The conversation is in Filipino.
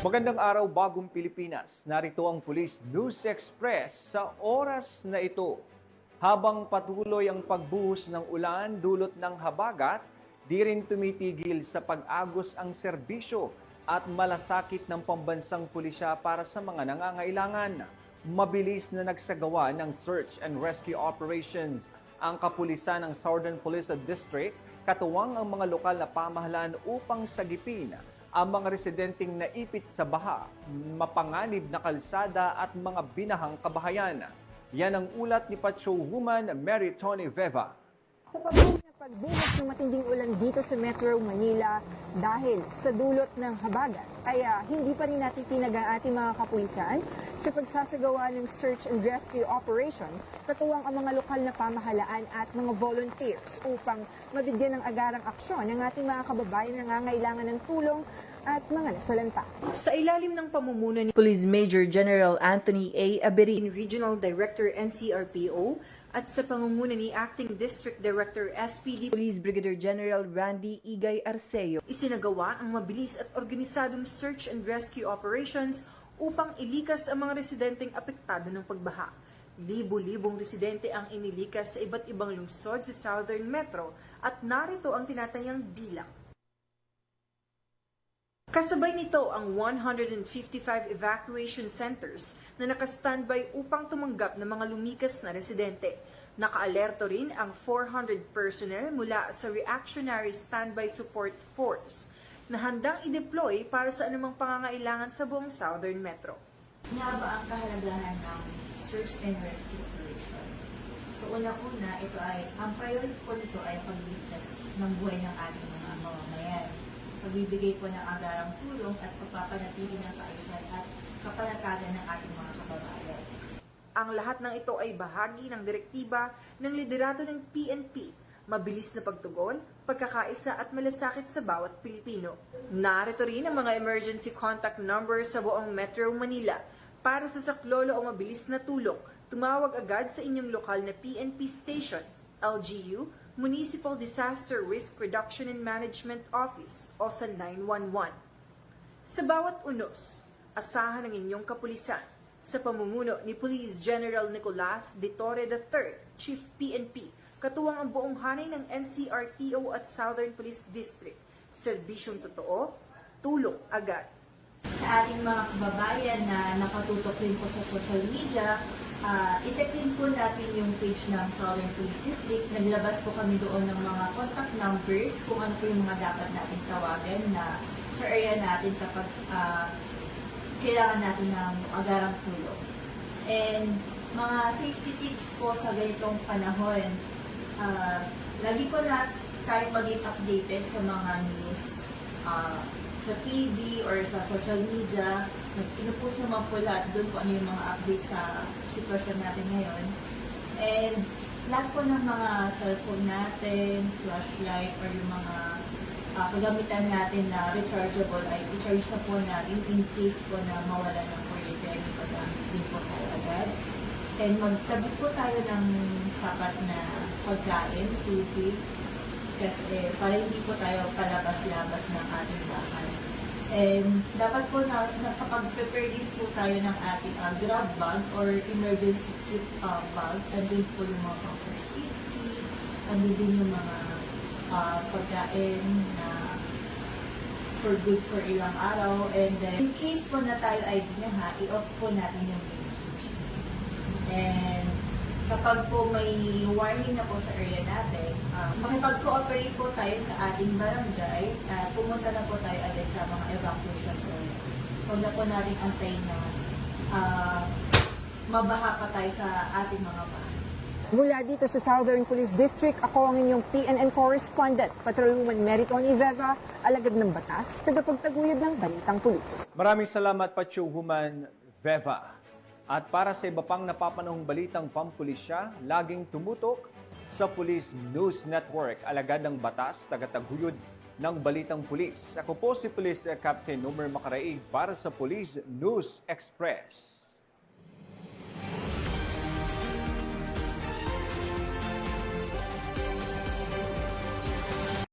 Magandang araw, bagong Pilipinas. Narito ang Police News Express sa oras na ito. Habang patuloy ang pagbuhos ng ulan dulot ng habagat, di rin tumitigil sa pag-agos ang serbisyo at malasakit ng pambansang pulisya para sa mga nangangailangan. Mabilis na nagsagawa ng search and rescue operations ang kapulisan ng Southern Police District, katuwang ang mga lokal na pamahalaan upang sagipin ang mga residenteng naipit sa baha, mapanganib na kalsada at mga binahang kabahayan. Yan ang ulat ni Patrolwoman Mary Tony Veva. Sa patuloy na pagbuhos ng matinding ulan dito sa Metro Manila dahil sa dulot ng habagat, kaya hindi pa rin natitinag ang ating mga kapulisan sa pagsasagawa ng search and rescue operation, katuwang ang mga lokal na pamahalaan at mga volunteers upang mabigyan ng agarang aksyon ng ating mga kababayan na nangangailangan ng tulong at mga nasalanta. Sa ilalim ng pamumuno ni Police Major General Anthony A. Aberin, Regional Director NCRPO, at sa pamumuno ni Acting District Director SPD Police Brigadier General Randy Igay Arceo, isinagawa ang mabilis at organisadong search and rescue operations upang ilikas ang mga residenteng apektado ng pagbaha. Libo-libong residente ang inilikas sa iba't ibang lungsod sa Southern Metro at narito ang tinatayang bilang. Kasabay nito ang 155 evacuation centers na naka-standby upang tumanggap ng mga lumikas na residente. Naka-alerto rin ang 400 personnel mula sa Reactionary Standby Support Force na handang i-deploy para sa anumang pangangailangan sa buong Southern Metro. Nga ba ang kahalagahan ng search and rescue operation? So una-una, ang priority po nito ay pagliligtas ng buhay ng ating mga mamamayan. Pagbibigay po ng agarang tulong at pagpapanatili ng kaayusan at kapanatagan ng ating mga kababayan. Ang lahat ng ito ay bahagi ng direktiba ng liderato ng PNP, mabilis na pagtugon, pagkakaisa at malasakit sa bawat Pilipino. Narito rin ang mga emergency contact numbers sa buong Metro Manila. Para sa saklolo o mabilis na tulong, tumawag agad sa inyong lokal na PNP station, LGU, Municipal Disaster Risk Reduction and Management Office o sa 911. Sa bawat unos, asahan ang inyong kapulisan sa pamumuno ni Police General Nicolas de Torre III, Chief PNP, katuwang ang buong hanay ng NCRPO at Southern Police District. Serbisyong totoo, tulong agad. Sa ating mga kababayan na nakatutok rin po sa social media, i-check din po natin yung page ng Southern Police District. Naglabas po kami doon ng mga contact numbers kung ano po yung mga dapat natin tawagan na sa area natin kapag kailangan natin ng agarang tulong. And mga safety tips po sa ganitong panahon, lagi po na tayo maging updated sa mga news sa TV or sa social media. Pinupost naman po lahat doon kung ano yung mga update sa sitwasyon natin ngayon. And lahat po ng mga cellphone natin, flashlight, or yung mga kagamitan natin na rechargeable ay i-charge na po natin in case po na mawala ng kuryente ay paggamit din po tayo agad. And magtabi po tayo ng sapat na pagkain, tubig, kasi para hindi po tayo palabas-labas ng ating bahay. And dapat po nakapag-prepare din po tayo ng ating grab bag or emergency kit bag. Andun po yung mga first aid kit, andun din yung mga pagkain na for good for ilang araw. And then, in case po na tayo ay binaha, i-off po natin yung switch. And kapag po may warning na po sa area natin, makipag-cooperate po tayo sa ating barangay at pumunta na po tayo agad sa mga evacuation areas. Huwag na po natin antayin na mabaha pa tayo sa ating mga bahay. Mula dito sa Southern Police District, ako ang inyong PNN correspondent, Patrolwoman Mary Tony Veva, alagad ng batas, tagapagtaguyod ng Balitang Pulis. Maraming salamat, Patrolwoman Veva. At para sa iba pang napapanahong balitang pampulisya, laging tumutok sa Police News Network, alagad ng batas, tagataguyod ng Balitang Pulis. Ako po si Police Captain Nomer Macaraig para sa Police News Express.